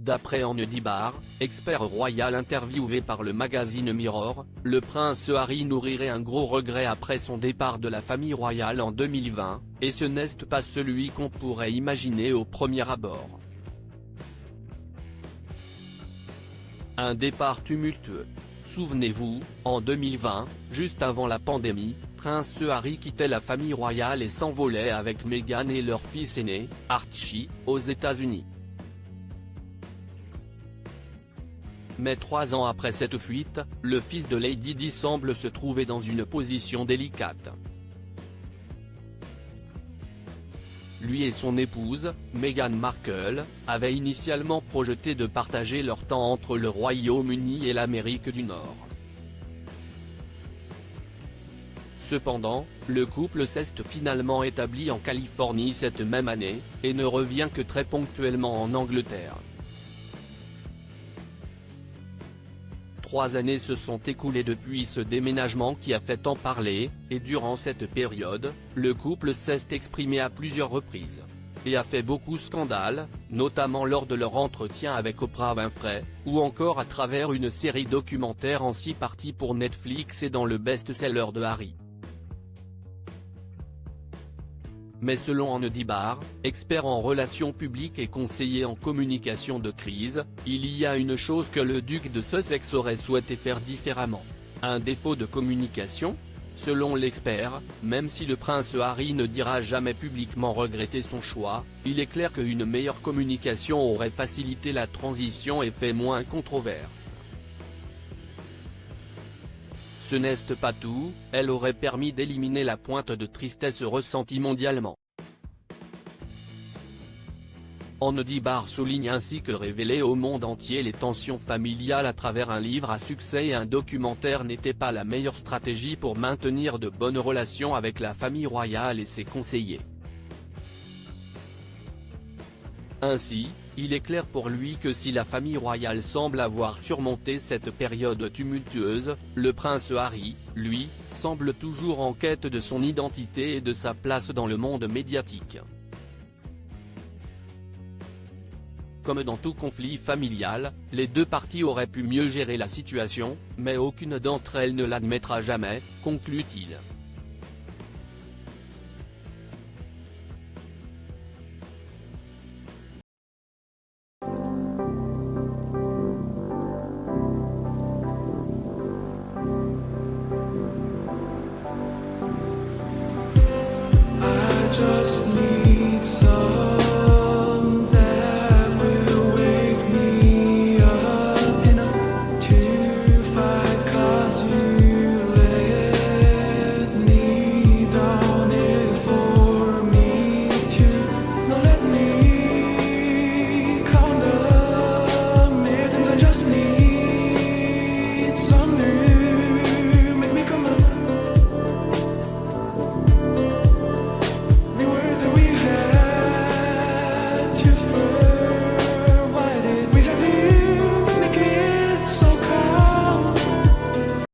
D'après Anne Dibar, expert royal interviewé par le magazine Mirror, le prince Harry nourrirait un gros regret après son départ de la famille royale en 2020, et ce n'est pas celui qu'on pourrait imaginer au premier abord. Un départ tumultueux. Souvenez-vous, en 2020, juste avant la pandémie, Prince Harry quittait la famille royale et s'envolait avec Meghan et leur fils aîné, Archie, aux États-Unis. Mais 3 ans après cette fuite, le fils de Lady Di semble se trouver dans une position délicate. Lui et son épouse, Meghan Markle, avaient initialement projeté de partager leur temps entre le Royaume-Uni et l'Amérique du Nord. Cependant, le couple s'est finalement établi en Californie cette même année, et ne revient que très ponctuellement en Angleterre. 3 années se sont écoulées depuis ce déménagement qui a fait tant parler, et durant cette période, le couple s'est exprimé à plusieurs reprises. Et a fait beaucoup scandale, notamment lors de leur entretien avec Oprah Winfrey, ou encore à travers une série documentaire en 6 parties pour Netflix et dans le best-seller de Harry. Mais selon Anne Dibar, expert en relations publiques et conseiller en communication de crise, il y a une chose que le duc de Sussex aurait souhaité faire différemment. Un défaut de communication ? Selon l'expert, même si le prince Harry ne dira jamais publiquement regretter son choix, il est clair qu'une meilleure communication aurait facilité la transition et fait moins controverse. Ce n'est pas tout, elle aurait permis d'éliminer la pointe de tristesse ressentie mondialement. Anne Dibar souligne ainsi que révéler au monde entier les tensions familiales à travers un livre à succès et un documentaire n'était pas la meilleure stratégie pour maintenir de bonnes relations avec la famille royale et ses conseillers. Ainsi, il est clair pour lui que si la famille royale semble avoir surmonté cette période tumultueuse, le prince Harry, lui, semble toujours en quête de son identité et de sa place dans le monde médiatique. Comme dans tout conflit familial, les deux parties auraient pu mieux gérer la situation, mais aucune d'entre elles ne l'admettra jamais, conclut-il. Just need